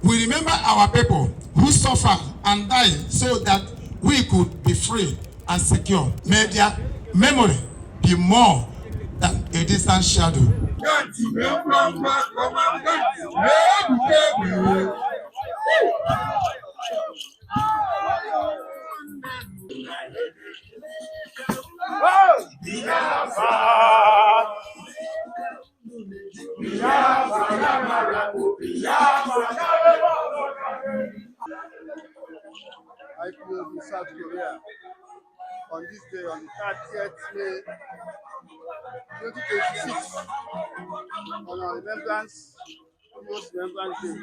We remember our people who suffered and died so that we could be free and secure. May their memory be more than a distant shadow. IPOB South Korea on this day, on the 30th May 2026, on our remembrance, most remembrance day.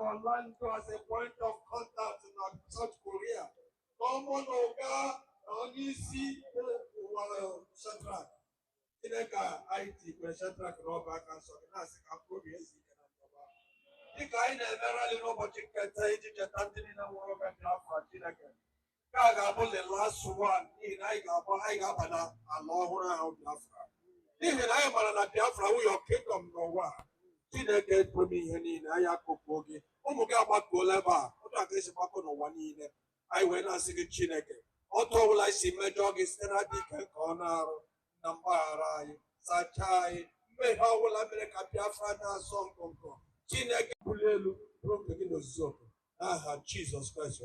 Orlando as a point of contact in South Korea. Common Oga, Onisi, Shadrach. Ineka IT, Shadrach, Robert, and so on. The guy never know what you can say to the Tantina World and Biafra. Gaga was the last one in Igabana, and Lahora of Biafra. Even I am an Biafra, we are kingdom no one. Tineke Pumi in Ayakopogi, Omugaba Goleva, Otagis Makono one in it. I went and see Chineke. Otto will I see my dog is Tenadika Corner, Nambara, Satai, may how will I make a Biafra song congo? Chineke Bulelu, broken in the zone. Ah, Jesus Christ.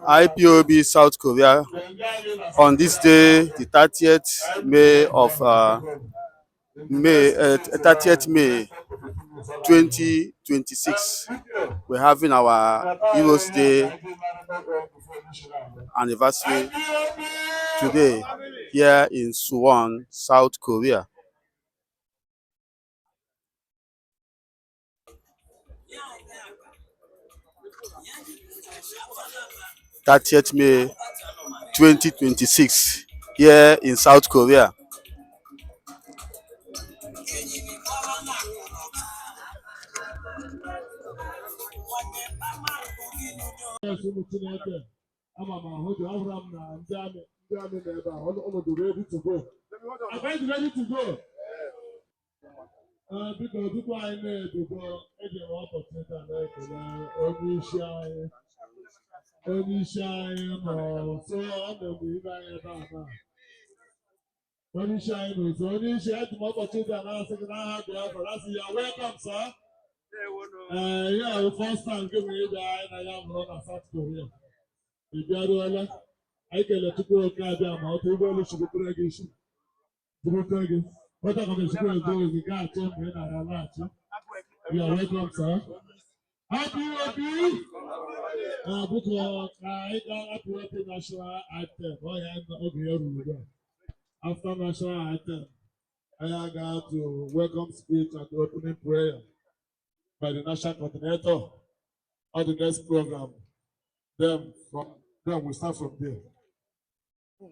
IPOB South Korea on this day, the 30th May of May 30th May 2026. We're having our Heroes Day anniversary today here in Suwon, South Korea. "30th May 2026 here in South Korea." Ready to go. Because people I know, people, they want to take only shy, so I'm the leader. Only shy, so only shy to more opportunity and I second I have the offer. That's you're welcome, sir. Yeah, the first time give me the eye and I am run South Korea. If you are doing I can let you go to the amount to go to the pregnancy. What I'm going to do is we got to me and I like you. You are welcome, sir. Happy because I got happy national anthem. Oh, yeah, okay, after national anthem, I got to welcome speech and opening prayer by the national coordinator on the next program. Then we start from there. And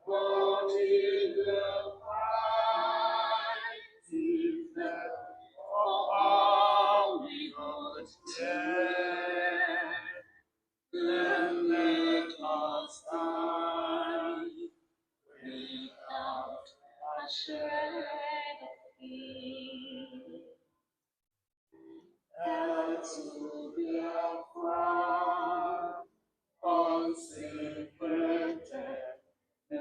what is the mighty for all we would share? Then let us stand without a shred of fear. And to biafra, consecrated, the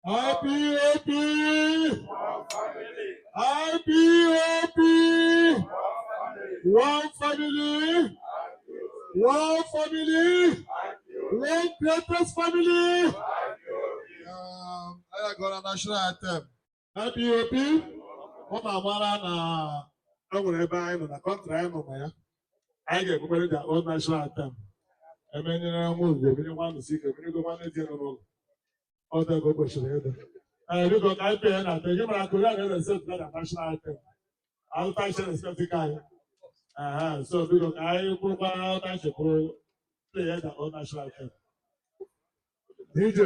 IPOB! IPOB! One family! One family! One greatest family! I got a national anthem. IPOB! Ọ na-amara na e nwere ebe anyị nọ na kọntrị anyị nọ na ya. Anyị ga-ekwukwere the old national anthem. Emenyere nwa ugwu, ebinye nwa nụsị ike, ebinye nwa n'ezie nọ n'ụlọ. Ọ dị ego kwesịrị ịdị. Biko ka anyị pee na atọ, gị mara Korea na-ereset na national anthem. Alụta ise respect ka anyị. So biko ka anyị kwurukwa alụta ise kwuru play the old national anthem. DJ.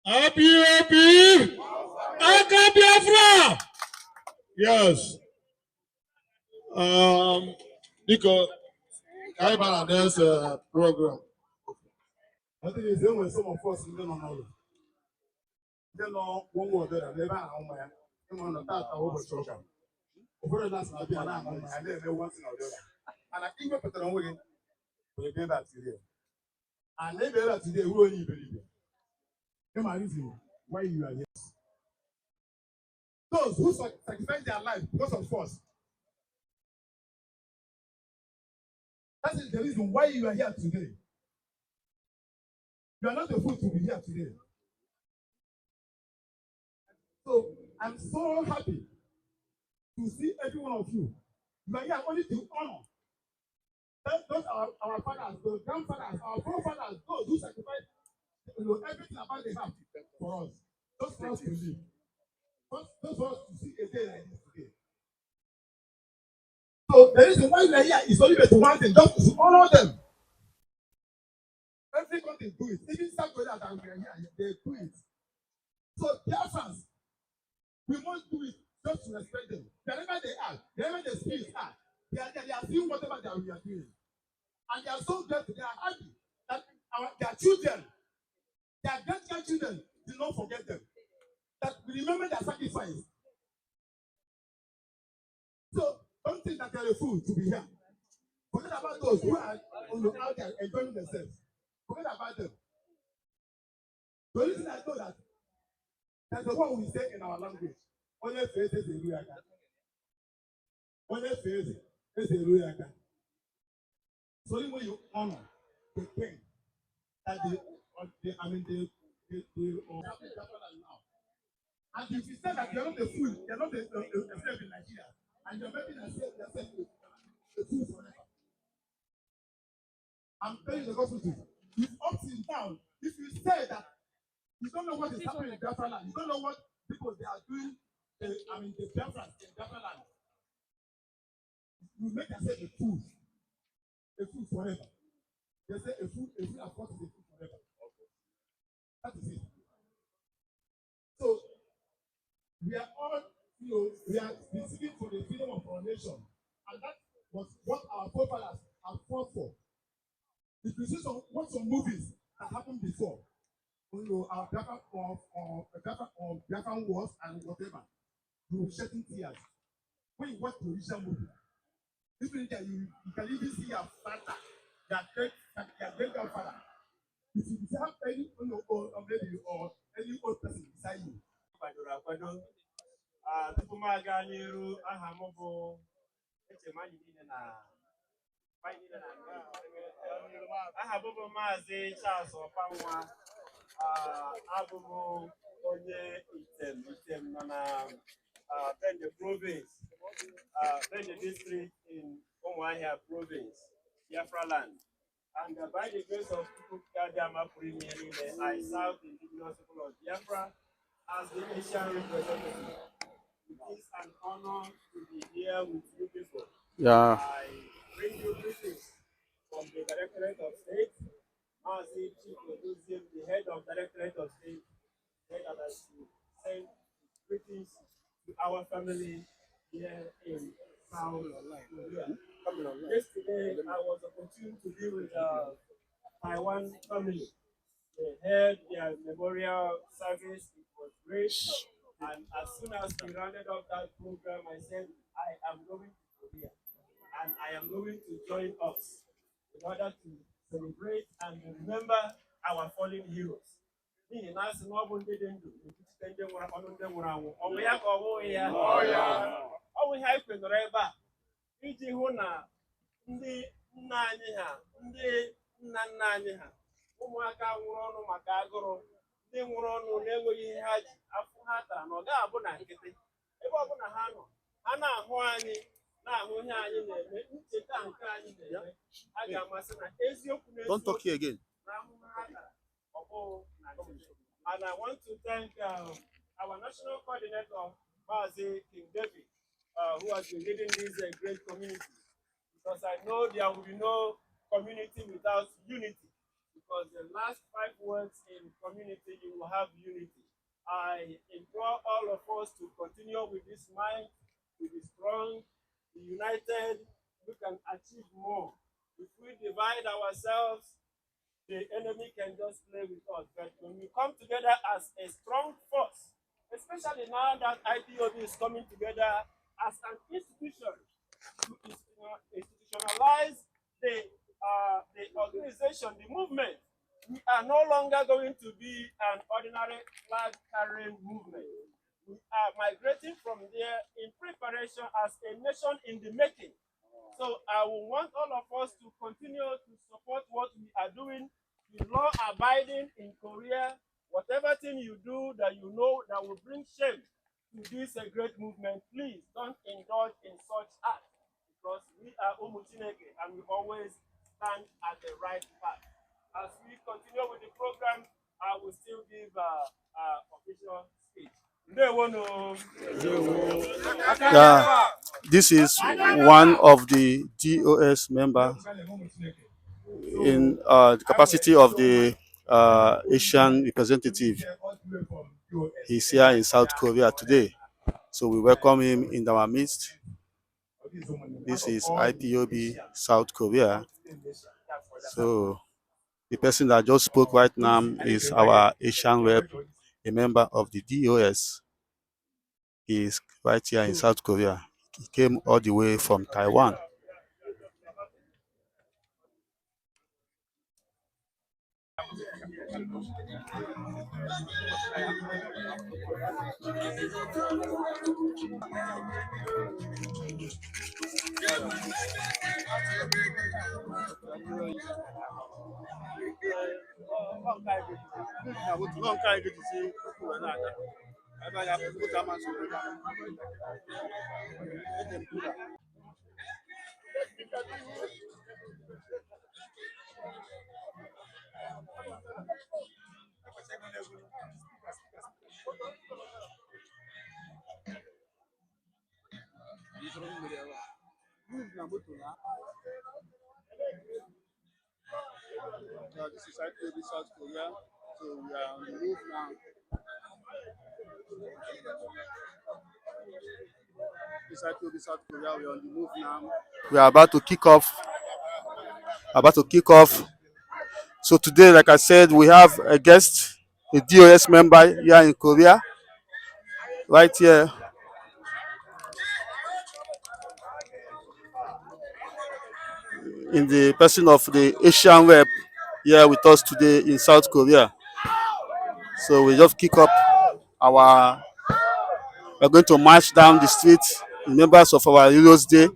IPOB Biafra. Yes. Nico, I about this program. I think it's when some of us don't know. They know one word that never on my. I'm on the top of the program. Over the last night, I'm on my. I never once in a day. And I think we're putting on with it. We'll be back today. And they be back today. Who will you believe? Come on, reason why you are here. Those who sacrifice their life because of us. That is the reason why you are here today. You are not the fool to be here today. So I'm so happy to see every one of you. You are here only to honor. Those are our fathers, the grandfathers, our forefathers, those who sacrificed everything about the house for us. Just for us to live. Just for us to see a day like this today. So the reason why we are here is only to one thing, just to honor them. Every country do it. Even South Korea that we are here, they do it. So biafrans, we must do it just to respect them. Wherever they are, wherever the spirits are, they are seeing whatever that we are doing. And they are so glad, they are happy that their children, their great-grandchildren, did not forget them. That we remember their sacrifice. So don't think that they are a fool to be here. Forget about those who are out there enjoying themselves. Forget about them. The only thing I know that that's the one we say in our language. Only face is a ruyaga. Only face is a ruyaga. So when you honor the king, that they now. And if you say that you're not a fool, you're not a slave in Nigeria, and you're making yourself a fool forever. I'm telling you the gospel truth. It's up and down. If you say that you don't know what is happening in Biafra land, you don't know what people they are doing, the Biafrans in Biafra land, you make yourself a fool forever. They say a fool, of course, is a fool forever. That is it. So we are all, we are seeking for the freedom of our nation, and that was what our forefathers have fought for. If you see watch some movies that happened before, our Biafran wars and whatever, you will shedding tears. When you watch the original movie, even you can even see your father, your great grandfather. If you have any maybe or any old person beside you. Tupu m aga n'iru aha m bụ Echemanyị niile na aha bụ Maazị Charles Ọpanwa. Abụ m onye Item nọ na Bende Province, Bende District in Umuahia Province, Biafra land. And by the grace of Kadiama Premier, I serve the indigenous people of Biafra as the Asian representative. It is an honor to be here with you people. Yeah. I bring you greetings from the Directorate of State, Mazi Chief Museum, the head of Directorate of State, said that I should send greetings to our family here in South Korea. Yesterday, I was opportune to be with Taiwan family. They held their memorial service. It was great. And as soon as we rounded up that program, I said, I am going to Korea. And I am going to join us in order to celebrate and remember our fallen heroes. Iji hụ na ndị nna anyị ha, ndị nna nna anyị ha, ụmụaka nwụrụ ọnụ maka agụrụ, ndị nwụrụ ọnụ na-enweghị ihe ha ji afọ ha tara na ọ gaghị abụ na nkịtị. Ebe ọbụla ha nọ, ha na-ahụ anyị na-ahụ ihe anyị na-eme, ncheta nke anyị na-eme, a ga-amasị na eziokwu n'eziokwu na ahụhụ ha tara ọ bụghị na nkịtị. And I want to thank our national coordinator, Mazi King David, who has been leading this great community. Because I know there will be no community without unity. because the last 5 words in community, you will have unity. I implore all of us to continue with this mind, to be strong, be united. We can achieve more. If we divide ourselves, the enemy can just play with us. But when we come together as a strong force, especially now that IPOB is coming together as an institution to institutionalize the organization, the movement, we are no longer going to be an ordinary flag carrying movement. We are migrating from there in preparation as a nation in the making. So I will want all of us to continue to support what we are doing, be law abiding in Korea. Whatever thing you do that you know that will bring shame to this a great movement, please don't indulge in such acts, because we are Umuchineke and we always stand at the right path. As we continue with the program, I will still give official speech. Yeah, this is one of the DOS member in the capacity of the Asian representative. He's here in South Korea today, so we welcome him in our midst. This is IPOB South Korea. So the person that just spoke right now is our Asian rep, a member of the DOS. He is right here in South Korea. He came all the way from Taiwan. This is IPOB South Korea, so we are on the move now. This is IPOB South Korea, we are on the move now. We are about to kick off. So today, like I said, we have a guest, a DOS member here in Korea, right here. In the person of the Asian rep here with us today in South Korea. So we just kick up we're going to march down the street in members of our Heroes Day.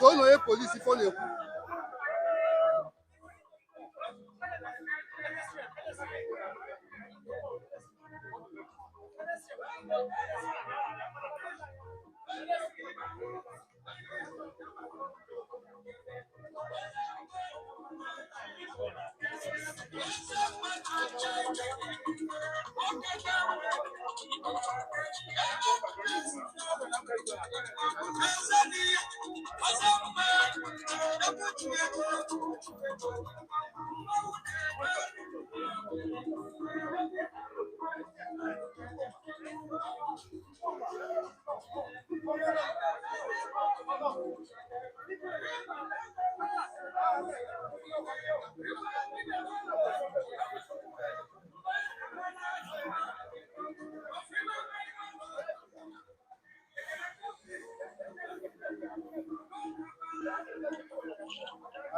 so no police if only.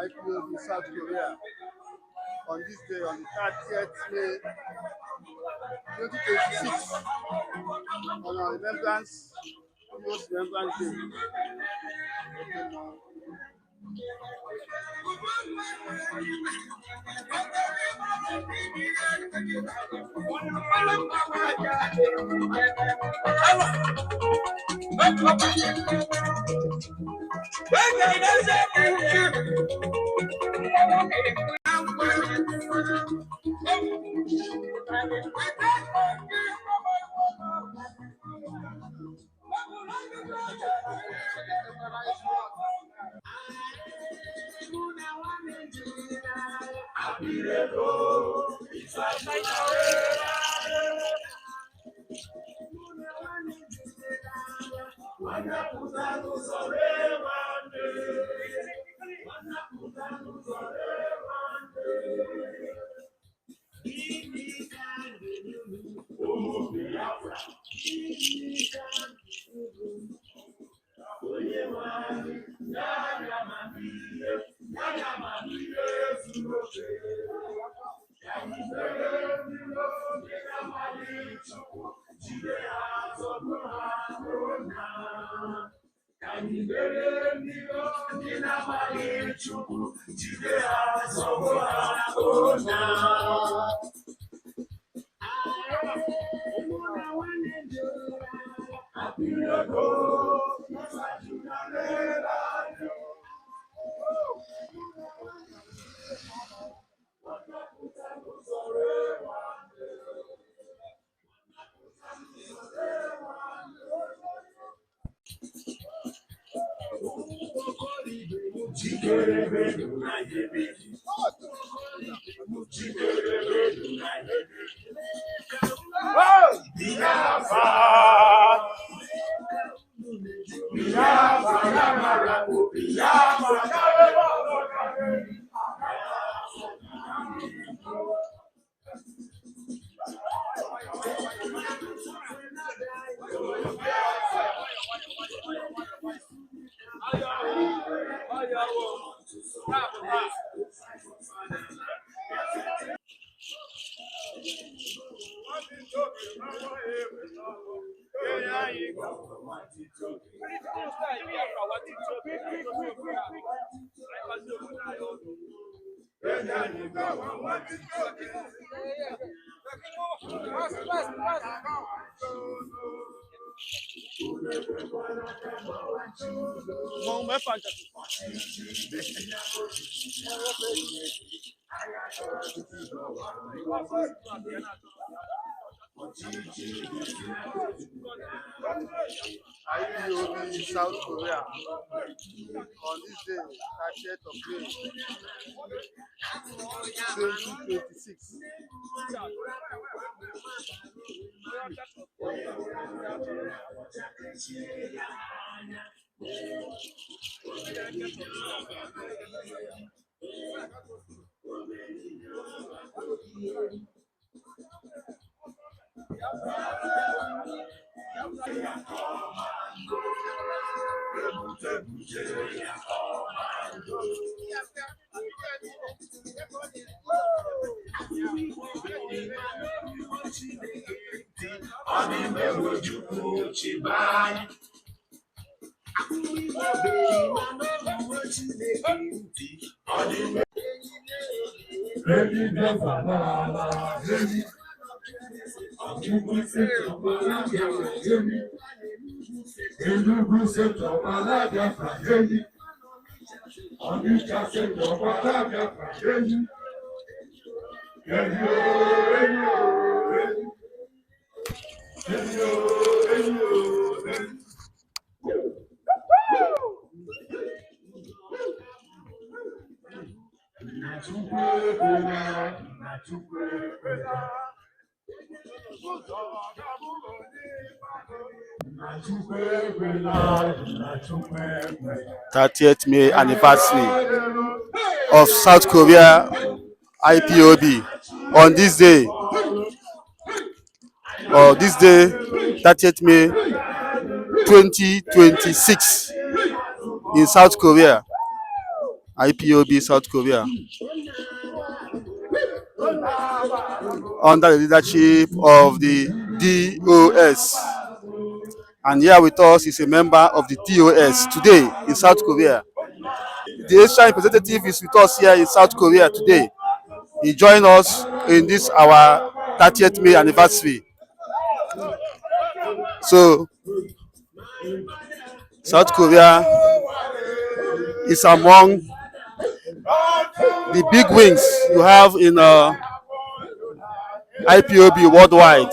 IPOB South Korea on this day, on the 30th May 2026, on our remembrance, most remembrance day. IPOB South Korea on this day, 30th of May 2026. 30th May anniversary of South Korea IPOB on this day, this day, 30th May 2026 in South Korea, IPOB South Korea, under the leadership of the DOS. And here with us is a member of the DOS today in South Korea. The Asian representative is with us here in South Korea today. He joined us in this our 30th May anniversary. So South Korea is among the big wings you have in IPOB worldwide.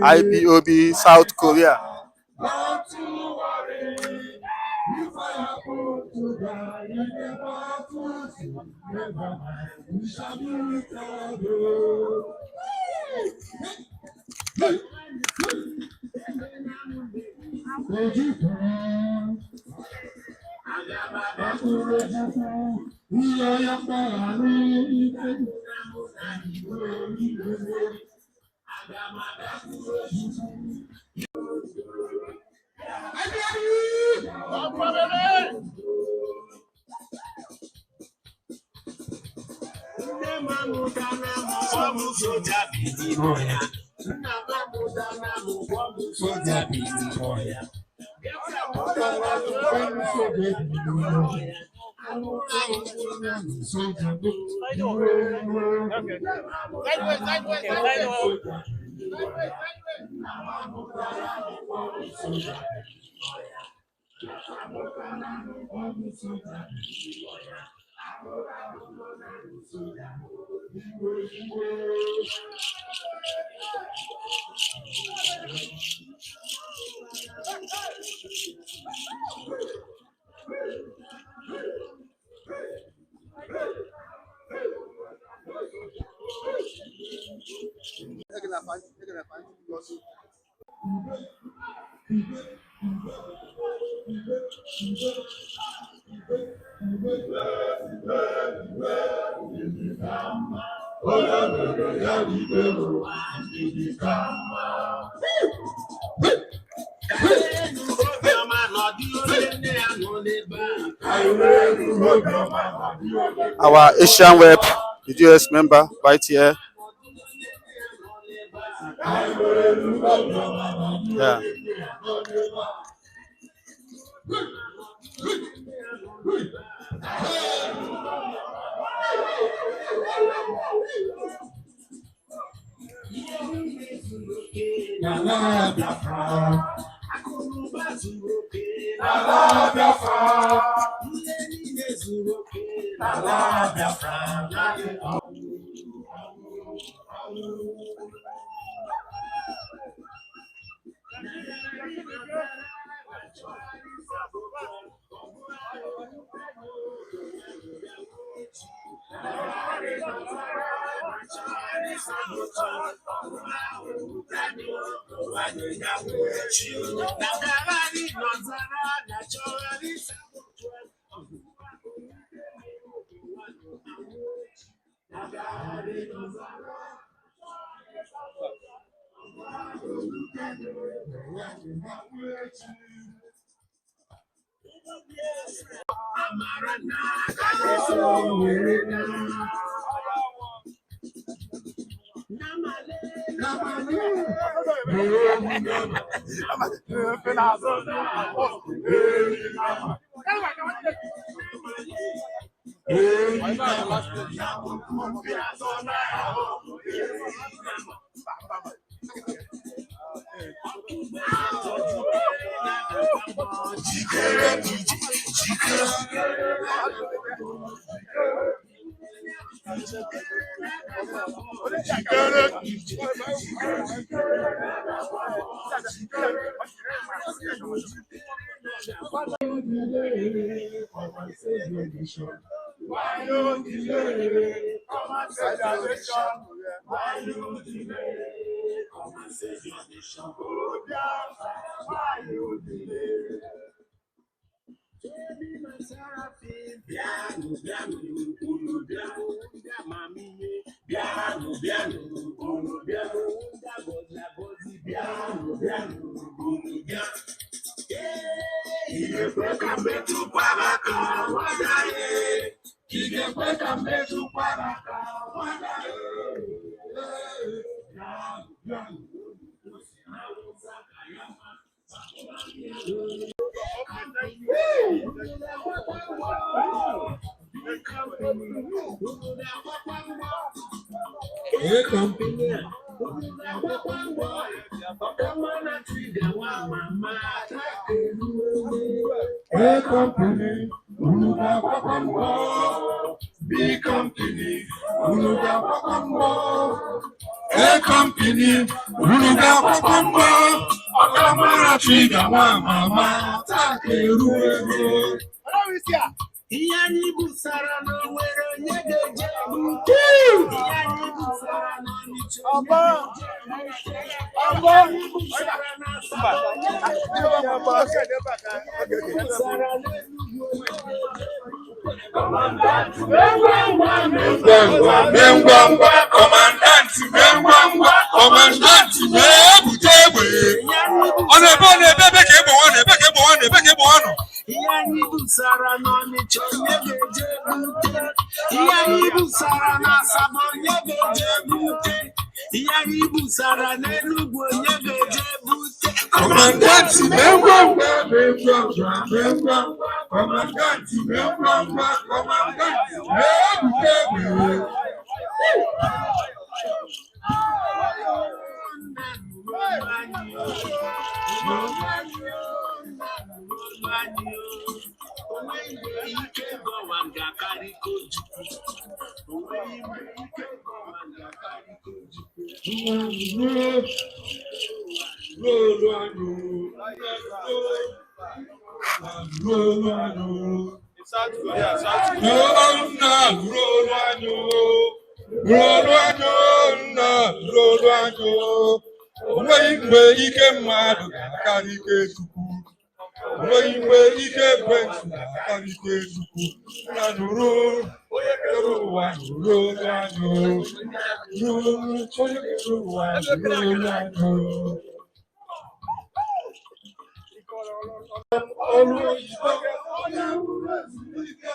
IPOB South Korea. Our Asian rep, the US member, right here. Yeah. Why you delay? Come and save your nation. Why you delay? Come and save your nation. Oh, Biafra, why you delay? Baby, my seraphim, piano, piano, unu piano, mami, piano, piano, unu piano, bozi, bozi, piano, piano, unu piano. Ige kweka metu paraka, wadaye. Ige kweka metu paraka, wadaye. Piano, big company, a company, Ruga Papa, Akamara Trigger, Mama, Takeru. Yani busara no wero nyege jebu. Yani busara no nicho. Aba. Busara na sabo Yani busara no nicho nyege jebute. Yani busara na sabo nyege jebute. Yani busara nelugo nyege jebute. Commandant, South Korea, South Korea. Onwe ike mmadụ ga-akarị ike Chukwu. Onwe ike ekwentị ga-akarị ike Chukwu. Na nụrụ onye kere ụwa nụrụ olu anyị. Nụrụ onye kere ụwa nụrụ olu anyị. Ọrụ oyibo onye nwụrụ ezumike.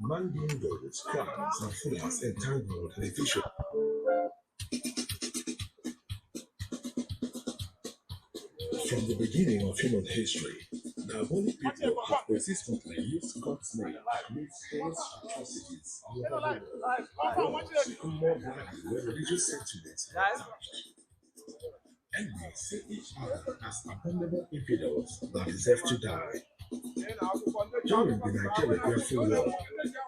Mandios, crabs, and flies entangled in a fissure. From the beginning of human history, the Aboli people have persistently used God's name to commit heinous atrocities all over the world. Even more gladly where religious sentiments are attached. Enemies see each other as abominable infidels that deserve to die. During the Nigeria Biafra War,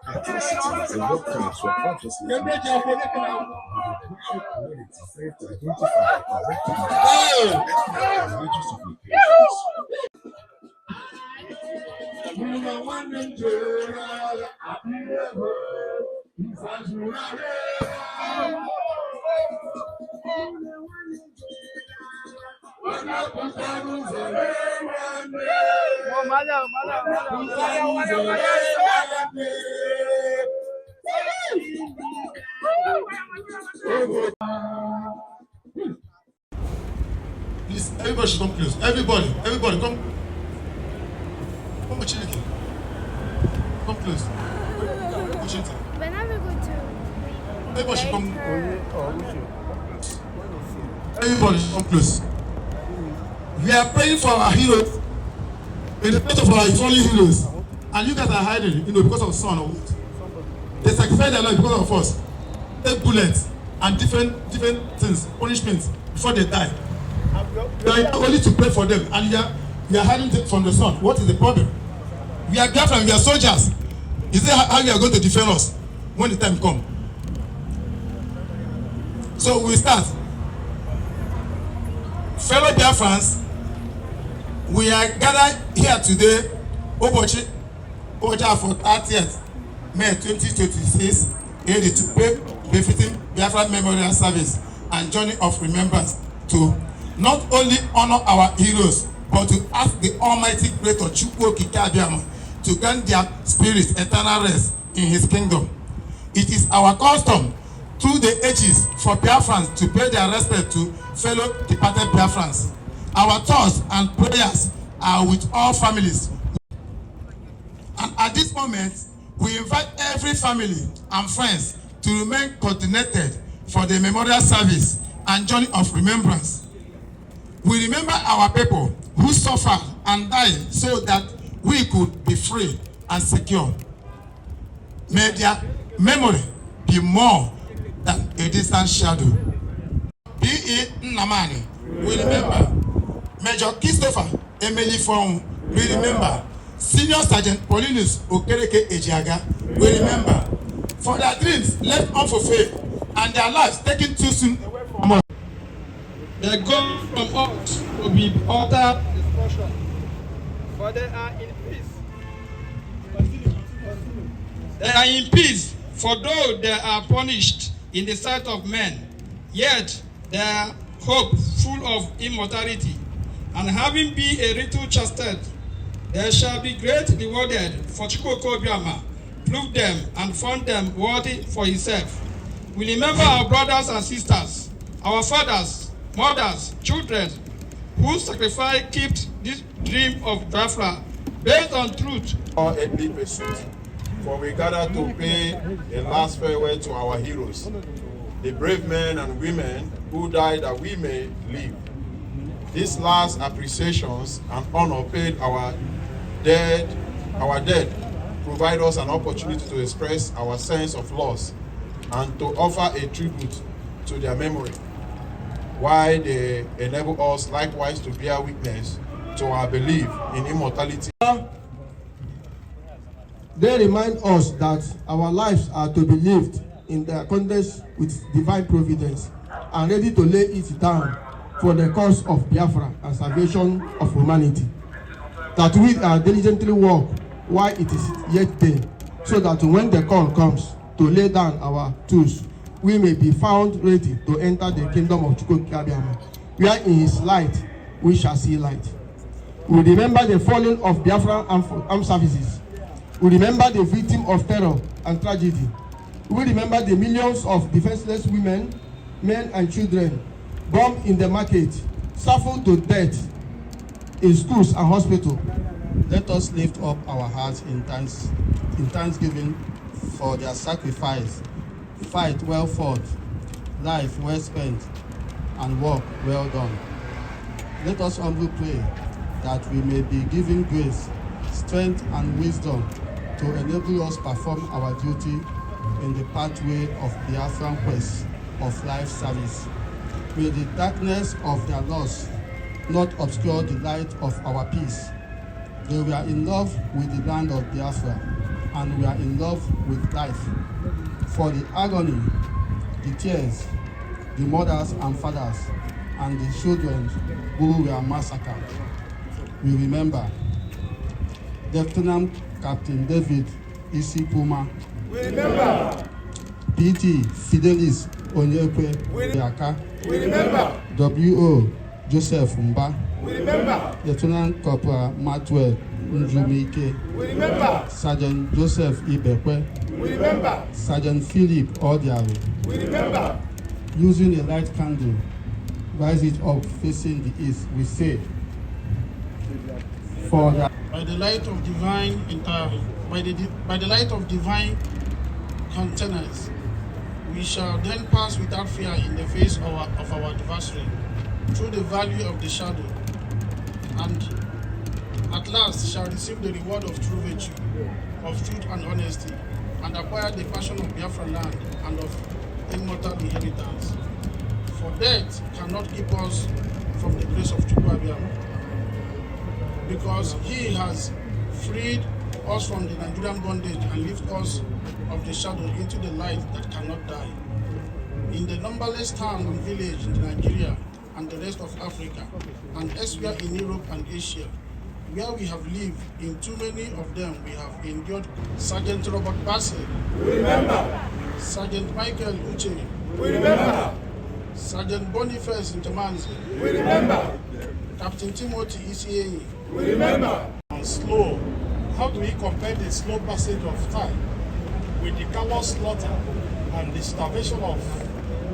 atrocities and war crimes were consciously committed. The Biafra community failed to identify and recognize religious implications. Please, everybody should come close. Everybody, come. Come watch it. Come close. Watch it. When are we going to? Everybody should come. Everybody should come close. We are praying for our heroes in the place of our fallen heroes, and you guys are hiding, because of sun or what? They sacrifice their life because of us. Take bullets and different things, punishments before they die. We are only to pray for them, and we are hiding from the sun. What is the problem? We are biafrans, we are soldiers. Is that how you are going to defend us when the time comes? So we start. Fellow biafrans, we are gathered here today, Obochi for 30th May 2026, to pay befitting Biafra Memorial Service and Journey of Remembrance to not only honor our heroes, but to ask the Almighty Creator Chukwu Okike Abiama to grant their spirits eternal rest in His kingdom. It is our custom through the ages for Biafrans to pay their respect to fellow departed Biafrans. Our thoughts and prayers are with all families. And at this moment, we invite every family and friends to remain coordinated for the memorial service and journey of remembrance. We remember our people who suffered and died so that we could be free and secure. May their memory be more than a distant shadow. B.E. Nnamani, we remember. Major Christopher Emily Fong, we remember. Senior Sergeant Paulinus Okereke Ejiaga, we remember. For their dreams left unfulfilled and their lives taken too soon away from us. They go from us to be utter destruction, for they are in peace. They are in peace, for though they are punished in the sight of men, yet their hope full of immortality, and having been a little chastened, they shall be great rewarded. For Chukwuobiama proved them and found them worthy for himself. We remember our brothers and sisters, our fathers, mothers, children, whose sacrifice kept this dream of Biafra based on truth. Our earthly pursuit, for we gather to pay a last farewell to our heroes, the brave men and women who died that we may live. These last appreciations and honor paid our dead provide us an opportunity to express our sense of loss and to offer a tribute to their memory, while they enable us likewise to bear witness to our belief in immortality. They remind us that our lives are to be lived in accordance with divine providence and ready to lay it down for the cause of Biafra and salvation of humanity. That we are diligently work while it is yet day, so that when the call comes to lay down our tools, we may be found ready to enter the kingdom of Chukwuobiama, where in his light we shall see light. We remember the fallen of Biafran armed services. We remember the victim of terror and tragedy. We remember the millions of defenseless women, men and children bombed in the market, suffered to death in schools and hospitals. Let us lift up our hearts in thanksgiving for their sacrifice, fight well fought, life well spent, and work well done. Let us humbly pray that we may be given grace, strength, and wisdom to enable us perform our duty in the pathway of the Biafran quest of life service. May the darkness of their loss not obscure the light of our peace. They were in love with the land of Biafra, and we are in love with life. For the agony, the tears, the mothers and fathers, and the children who were massacred, we remember Lieutenant Captain David Isi Puma. We remember PT Fidelis Onyekwe Yaka. We remember W.O. Joseph Mba. We remember Lieutenant Corporal Matwell Njumike. We remember Sergeant Joseph Ibekwe. We remember Sergeant Philip Odiari. We remember Using a light candle, rise it up facing the east, we say, for that by the light of divine by the light of divine countenance, we shall then pass without fear in the face of our adversary, through the valley of the shadow, and at last shall receive the reward of true virtue, of truth and honesty, and acquire the passion of Biafra land and of immortal inheritance. For death cannot keep us from the grace of Chukwuobiama, because he has freed us from the Nigerian bondage and lifted us of the shadow into the light that cannot die. In the numberless towns and villages in Nigeria and the rest of Africa, and elsewhere in Europe and Asia, where we have lived, in too many of them we have endured. Sergeant Robert Bassey. We remember Sergeant Michael Uche. We remember Sergeant Boniface Ntemanzi. We remember Captain Timothy Isienyi. We remember And slow. How do we compare the slow passage of time with the callous slaughter and the starvation of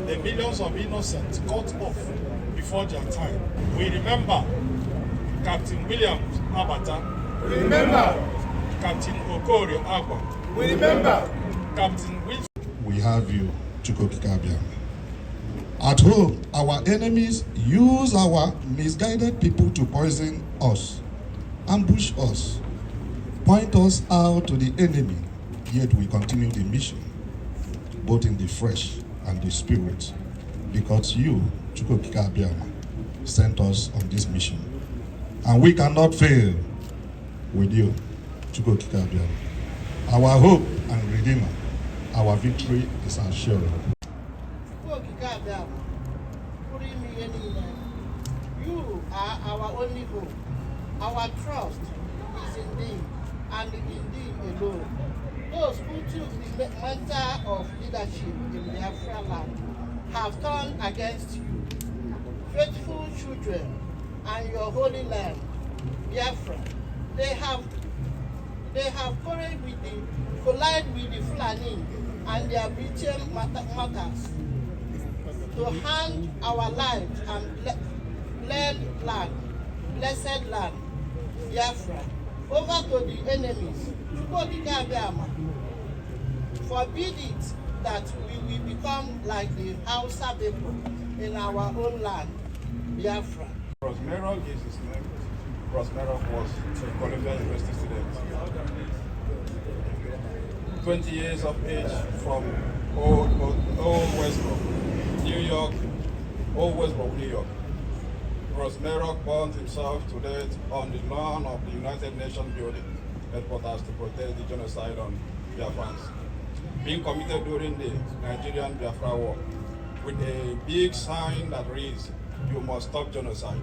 the millions of innocents cut off before their time? We remember Captain William Abata. We remember Captain Okorie Agba. We remember Captain Wilson. We have you, Chukwuobiama. At home, our enemies use our misguided people to poison us, ambush us, point us out to the enemy, yet we continue the mission, both in the flesh and the spirit, because you, Chukwuobiama, sent us on this mission. And we cannot fail with you, Chukwuobiama. Our hope and redeemer, our victory is assured. You are our only hope. Our trust is in thee and in thee alone. Those who took the mantle of leadership in Biafra land have turned against you. faithful children, and your holy land, Biafra. They have collided with the Fulani and their British matters to hand our lives and blessed land, Biafra, over to the enemies. Forbid it that we will become like the Hausa people in our own land, Biafra. Rosmerog is his name. Rosmerog was a Columbia University student. 20 years of age from Old Westbrook, New York, Old Westbrook, New York. Rosmerog burned himself to death on the lawn of the United Nations building headquarters to protest the genocide on Biafrans, being committed during the Nigerian Biafra War, with a big sign that reads, "You must stop genocide.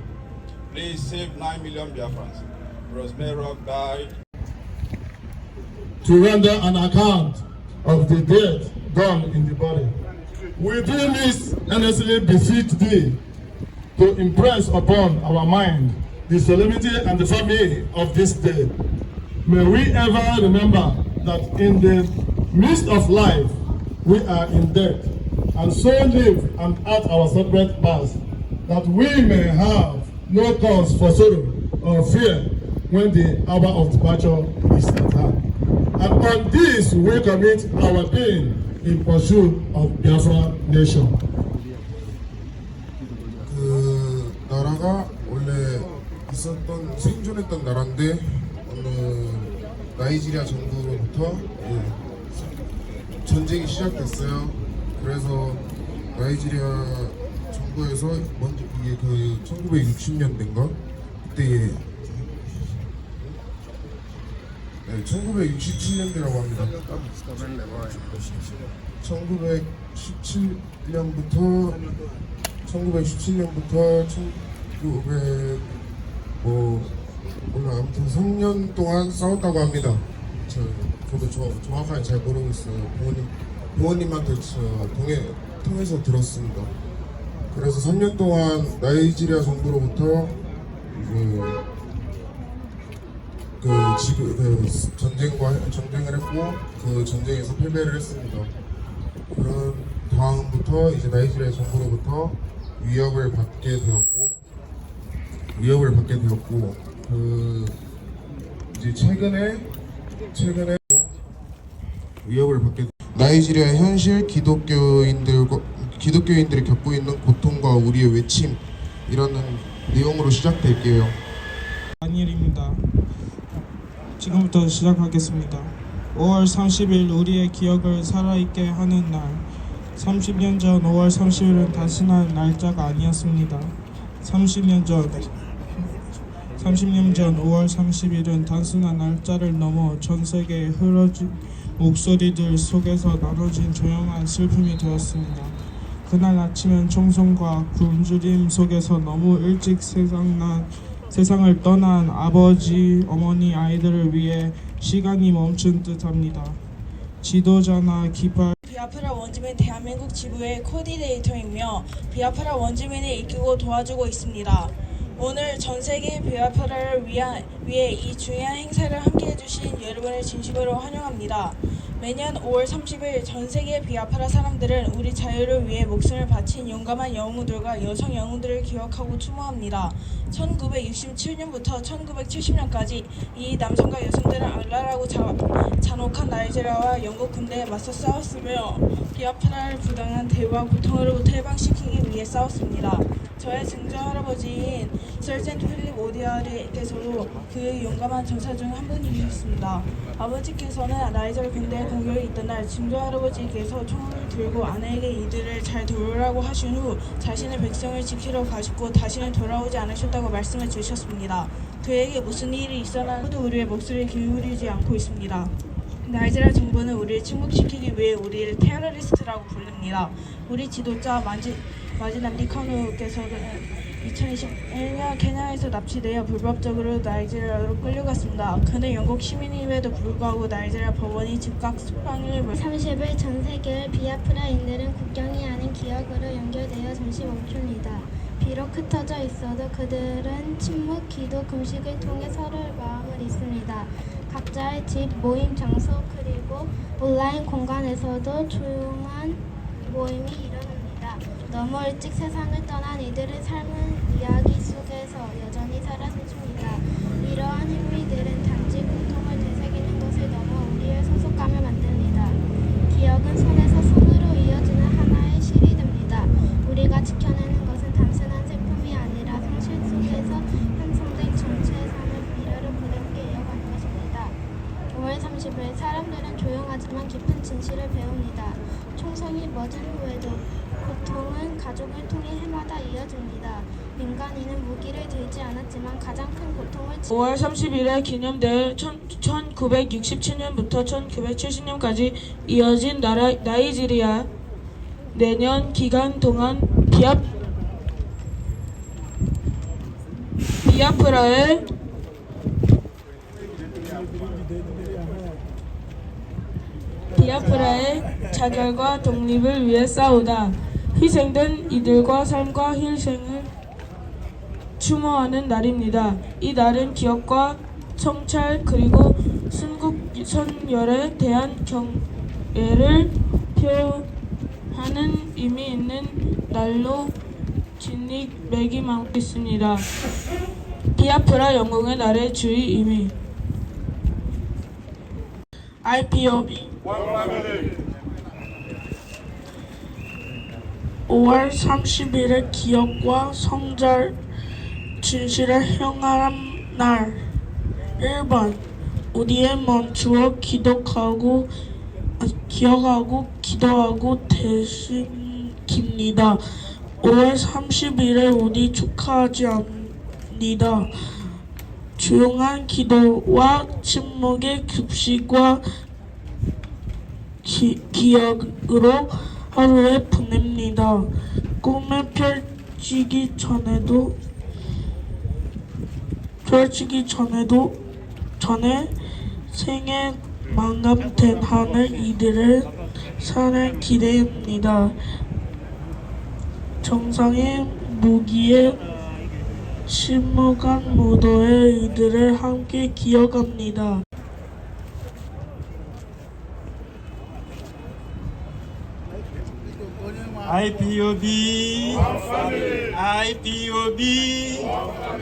Please save 9 million Biafrans." Rosmerog died to render an account of the death done in the body. We do this earnestly beseech thee to impress upon our mind the solemnity and the family of this day. May we ever remember that in the midst of life we are in death, and so live and act our separate paths, that we may have no cause for sorrow or fear when the hour of departure is at hand. And on this we commit our being in pursuit of Biafra nation. 그 나라가 원래 생존했던 나라인데 어느 나이지리아 정부로부터 전쟁이 시작됐어요. 그래서 나이지리아 정부에서 먼저 이게 그 1960년대인가 그때 1967년대라고 합니다. 1917년부터 1900 오늘 아무튼 3년 동안 싸웠다고 합니다. 저도 정확하게 잘 모르고 있어요. 부모님한테 통해서 들었습니다. 그래서 3년 동안 나이지리아 정부로부터 전쟁을 했고 그 전쟁에서 패배를 했습니다. 그런 다음부터 이제 나이지리아 정부로부터 위협을 받게 되었고 그 이제 최근에 위협을 받게 나이지리아 현실 기독교인들이 겪고 있는 고통과 우리의 외침이라는 내용으로 시작될게요. 다니엘입니다. 지금부터 시작하겠습니다. 5월 30일 우리의 기억을 살아있게 하는 날. 30년 전 5월 30일은 단순한 날짜가 아니었습니다. 30년 전 5월 30일은 단순한 날짜를 넘어 전 세계에 흐려진 목소리들 속에서 나눠진 조용한 슬픔이 되었습니다. 그날 아침엔 총성과 굶주림 속에서 너무 일찍 세상을 떠난 아버지, 어머니, 아이들을 위해 시간이 멈춘 듯합니다. 지도자나 깃발 비아프라 원주민 대한민국 지부의 코디네이터이며 비아프라 원주민을 이끌고 도와주고 있습니다. 오늘 전 세계 비아프라를 위해 이 중요한 행사를 함께해 주신 여러분을 진심으로 환영합니다. 매년 5월 30일 전 세계 비아프라 사람들은 우리 자유를 위해 목숨을 바친 용감한 영웅들과 여성 영웅들을 기억하고 추모합니다. 1967년부터 1970년까지 이 남성과 여성들은 악랄하고 잔혹한 나이지리아와 영국 군대에 맞서 싸웠으며 비아프라를 부당한 대우와 고통으로부터 해방시키기 위해 싸웠습니다. 저의 증조할아버지인 설젠트 필립 오디아리께서도 그 용감한 전사 중 한 분이셨습니다. 아버지께서는 나이지리아 군대 공격이 있던 날 증조할아버지께서 총을 들고 아내에게 이들을 잘 돌보라고 하신 후 자신의 백성을 지키러 가셨고 다시는 돌아오지 않으셨다고 말씀해 주셨습니다. 그에게 무슨 일이 있어나 아무도 우리의 목소리를 기울이지 않고 있습니다. 나이지리아 정부는 우리를 침묵시키기 위해 우리를 테러리스트라고 부릅니다. 우리 지도자 마지남디 카누께서는 2021년 케냐에서 납치되어 불법적으로 나이지리아로 끌려갔습니다. 그는 영국 시민임에도 불구하고 나이지리아 법원이 즉각 석방을 30일 전 세계의 비아프라인들은 국경이 아닌 기억으로 연결되어 잠시 멈춥니다. 비록 흩어져 있어도 그들은 침묵, 기도, 금식을 통해 서로의 마음을 잇습니다. 각자의 집, 모임 장소, 그리고 온라인 공간에서도 조용한 모임이 일어납니다. 너무 일찍 세상을 떠난 이들의 삶은 이야기 속에서 여전히 살아있습니다. 이러한 행위들은 단지 고통을 되새기는 것을 넘어 우리의 소속감을 만듭니다. 기억은 손에서 손으로 이어지는 하나의 실이 됩니다. 우리가 지켜내는 것은 단순한 슬픔이 아니라 상실 속에서 형성된 전체의 삶의 미래를 부드럽게 이어가는 것입니다. 5월 30일 사람들은 조용하지만 깊은 진실을 배웁니다. 총성이 멎은 후에도 고통은 가족을 통해 해마다 이어집니다. 민간인은 무기를 들지 않았지만 가장 큰 고통을 5월 30일에 기념될 1967년부터 1970년까지 이어진 나이지리아 내년 기간 동안 비아프라의 자결과 독립을 위해 싸우다. 희생된 이들과 삶과 희생을 추모하는 날입니다. 이 날은 기억과 성찰 그리고 순국선열에 대한 경애를 표하는 의미 있는 날로 진익매김하고 있습니다. 비아프라 영웅의 날의 주의 의미. IPOB 5월 30일의 기억과 성찰 진실을 향한 날. 1번 우리의 멈추어 기억하고 기도하고 되새깁니다. 5월 30일에 우리 축하하지 않습니다. 조용한 기도와 침묵의 급식과 기억으로 하루에 보냅니다. 꿈을 펼치기 전에 생에 마감된 하늘 이들의 산을 기대합니다. 정상의 무기에 침묵한 무도의 이들을 함께 기억합니다. IPOB, IPOB,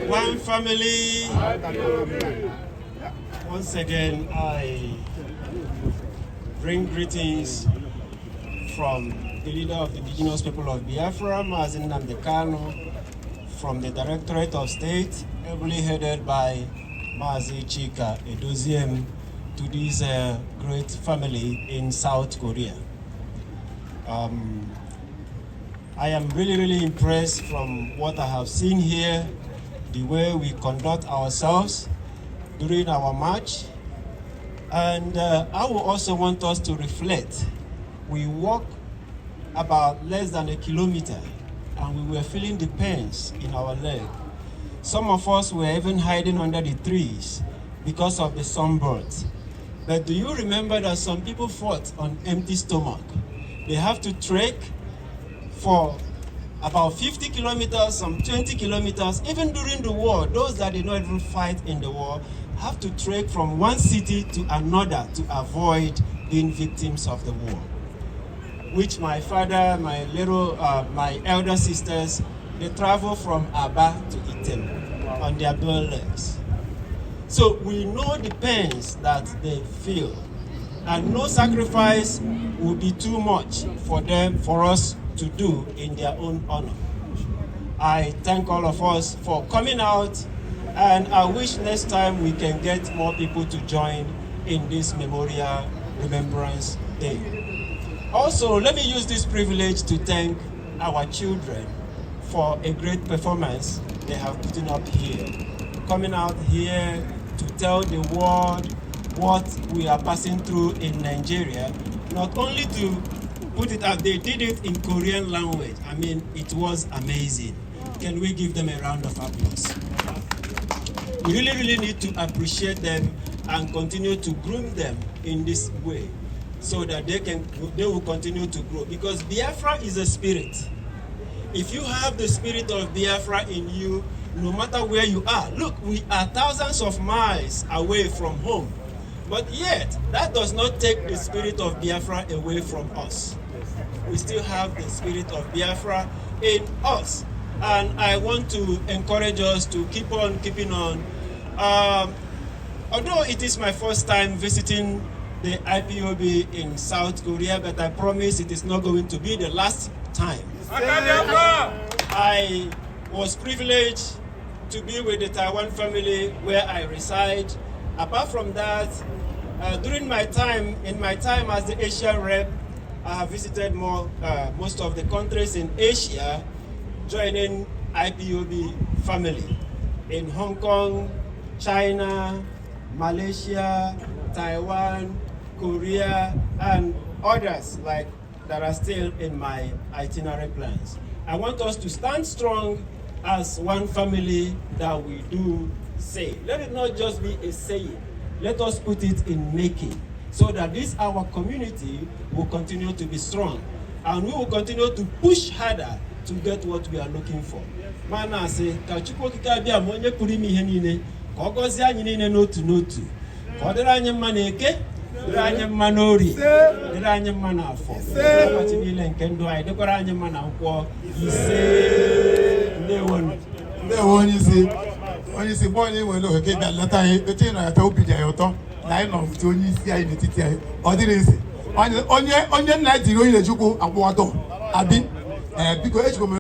one family. Once again, I bring greetings from the leader of the indigenous people of Biafra, Mazin Namdekano, from the Directorate of State, ably headed by Mazi Chika Edoziem, to this great family in South Korea. I am really impressed from what I have seen here, the way we conduct ourselves during our march. And I would also want us to reflect. We walked about less than a kilometer and we were feeling the pains in our leg. Some of us were even hiding under the trees because of the sunburns. But do you remember that some people fought on empty stomach? They have to trek for about 50 kilometers, some 20 kilometers. Even during the war, those that did not even fight in the war have to trek from one city to another to avoid being victims of the war. Which my father, my elder sisters, they travel from Aba to Item on their bare legs. So we know the pains that they feel, and no sacrifice will be too much for them, for us to do in their own honor. I thank all of us for coming out, and I wish next time we can get more people to join in this Memorial Remembrance Day. Also, let me use this privilege to thank our children for a great performance they have put up here. Coming out here to tell the world what we are passing through in Nigeria, not only to put it out, they did it in Korean language. I mean, it was amazing. Can we give them a round of applause? We really need to appreciate them and continue to groom them in this way so that they will continue to grow. Because Biafra is a spirit. If you have the spirit of Biafra in you, no matter where you are, look, we are thousands of miles away from home. But yet, that does not take the spirit of Biafra away from us. We still have the spirit of Biafra in us. And I want to encourage us to keep on keeping on. Although it is my first time visiting the IPOB in South Korea, but I promise it is not going to be the last time. I was privileged to be with the Taiwan family where I reside. Apart from that, during my time as the Asia rep, I have visited most of the countries in Asia, joining IPOB family in Hong Kong, China, Malaysia, Taiwan, Korea, and others like that are still in my itinerary plans. I want us to stand strong as one family that we do say. Let it not just be a saying. Let us put it in making, so that this our community will continue to be strong, and we will continue to push harder to get what we are looking for. Mana say, ka Chukwu okike abịa ma onye pụrụ ime ihe niile, ka ọ gọzie anyị niile n'otu n'otu, ka ọ dịrị anyị mma n'Eke, dịrị anyị mma n'Orie, dịrị anyị mma n'Afọ, ụbọchị niile nke ndụ anyị, dịkwara anyị mma na Nkwọ ise. Ndewonu. Ndewo onye isi bọọlụ enwere ohere ka ịbịa leta anyị eche na ata obi dị anyị ụtọ na anyị nọ mfute onye isi anyị n'etiti anyị ọ dịrị isi onye nna jiri onye na-echukwu akwụ ọtọ abi biko echukwu